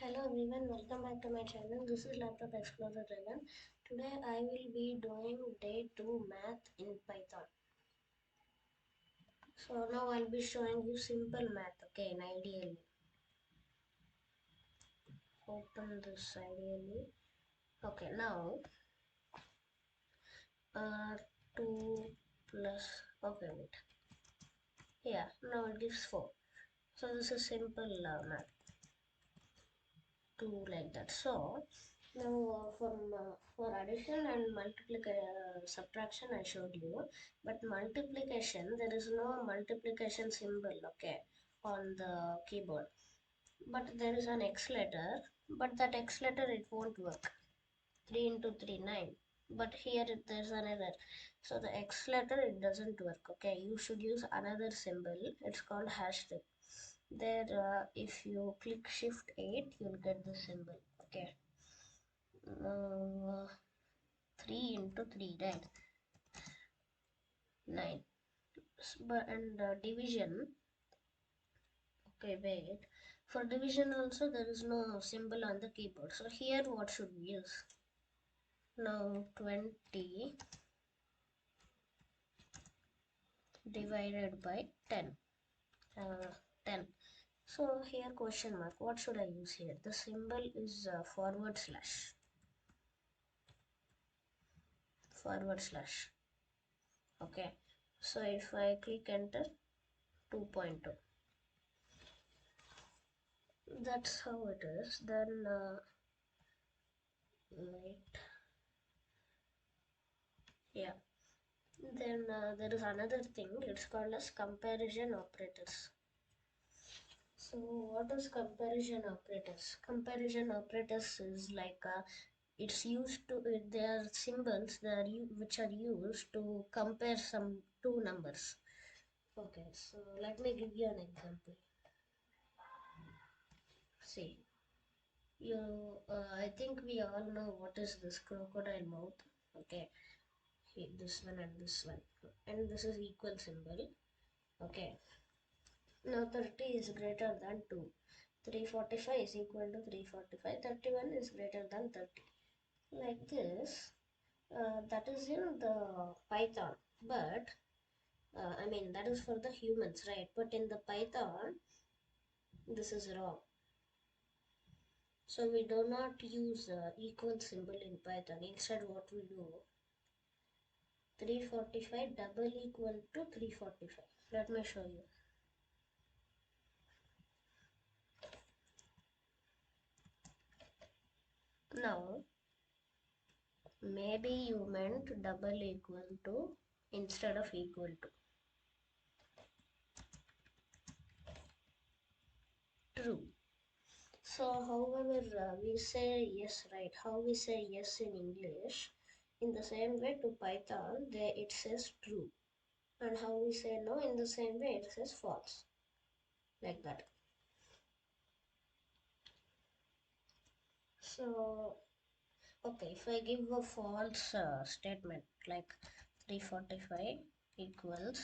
Hello everyone, welcome back to my channel. This is Laptop Explorer 11. Today I will be doing day 2 math in Python. So now I'll be showing you simple math, okay, in ideally. Open this ideally. Okay, now 2 plus, okay, wait. Yeah, now it gives 4. So this is simple math. 2 like that. So now for addition and multiplication subtraction I showed you, but multiplication there is no multiplication symbol, okay, on the keyboard, but there is an X letter, but that X letter it won't work. 3 into 3 9, but here there's an error, so the X letter it doesn't work. Okay, you should use another symbol, it's called hashtag. There if you click shift 8 you'll get the symbol. Okay, uh, 3 into 3 right, 9. But and division, okay, wait, for division also there is no symbol on the keyboard, so here what should we use? Now 20 divided by 10, uh, 10. So here question mark, what should I use here? The symbol is forward slash, forward slash. Okay, so if I click enter, 2.2, that's how it is. Then wait, yeah, then there is another thing, it's called as comparison operators. So what is comparison operators? Comparison operators is like it's used to they are symbols that are which are used to compare some two numbers. Okay, so let me give you an example. See, I think we all know what is this crocodile mouth. Okay, this one and this one, and this is equal symbol. Okay, now 30 is greater than 2. 345 is equal to 345. 31 is greater than 30. Like this, that is in the Python. But, I mean, that is for the humans, right? But in the Python, this is wrong. So we do not use equal symbol in Python. Instead, what we do, 345 double equal to 345. Let me show you. Now, maybe you meant double equal to instead of equal to. True. So, however, we say yes, right? How we say yes in English, in the same way to Python, there it says true. And how we say no, in the same way it says false. Like that. So, okay, if I give a false statement like 345 equals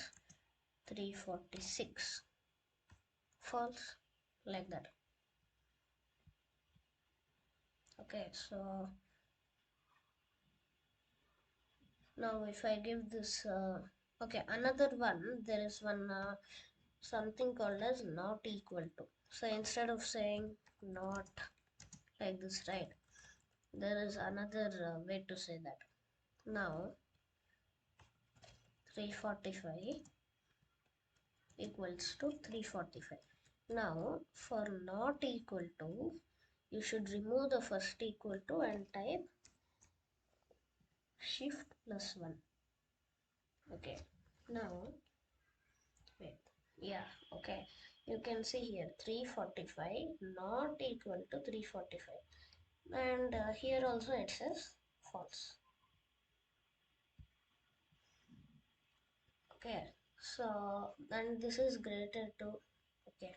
346, false, like that. Okay, so now if I give this, okay, another one, there is one something called as not equal to. So instead of saying not like this, right, there is another way to say that. Now 345 equals to 345. Now for not equal to, you should remove the first equal to and type shift plus 1. Okay, now wait, yeah, okay, you can see here 345 not equal to 345, and here also it says false. Okay, so and this is greater to, okay,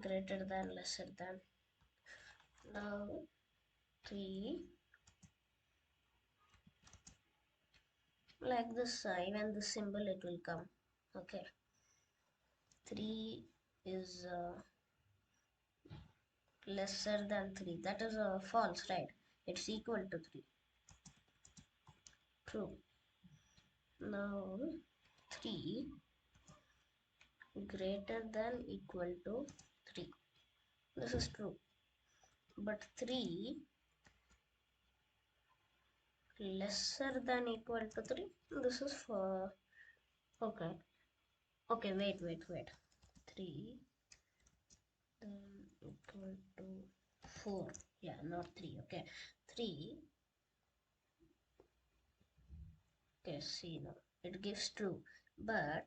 greater than, lesser than. Now 3, like this, even the symbol it will come. Okay, 3 is lesser than 3. That is false, right? It's equal to 3. True. Now 3 greater than equal to 3. This is true. But 3 lesser than equal to 3. This is for okay. Okay, wait. 3 then equal to 4. Yeah, not 3. Okay. 3. Okay, see now. It gives true. But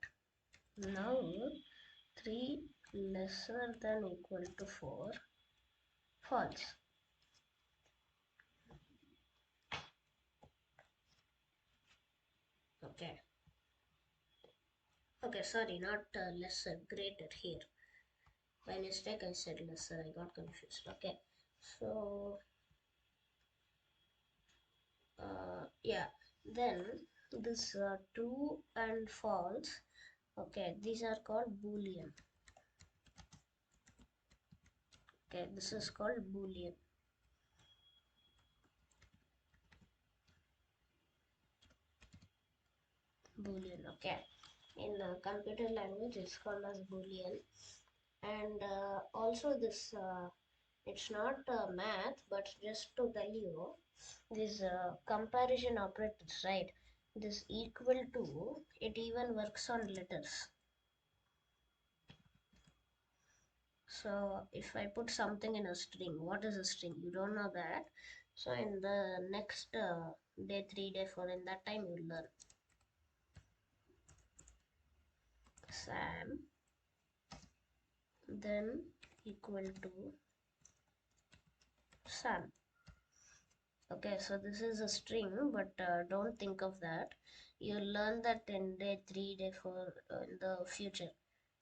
now 3 lesser than equal to 4. False. Okay. Okay, sorry, not lesser, greater here. By mistake, I said lesser. I got confused. Okay. So, yeah. Then this true and false. Okay, these are called Boolean. Okay, this is called Boolean. Boolean. Okay. In computer language, it's called as Boolean. And also this it's not math, but just to tell you this comparison operators, right? This equal to, it even works on letters. So if I put something in a string, what is a string? You don't know that. So in the next day 3, day 4, in that time you'll learn. Sam then equal to Sam. Okay, so this is a string, but don't think of that. You'll learn that in day 3, day 4, in the future.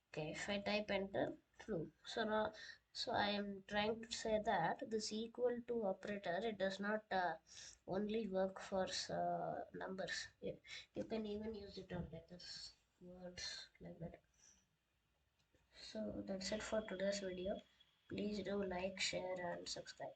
Okay, if I type enter, true. So now, so I am trying to say that this equal to operator, it does not only work for numbers. You can even use it on letters, words, like that. So that's it for today's video. Please do like, share and subscribe.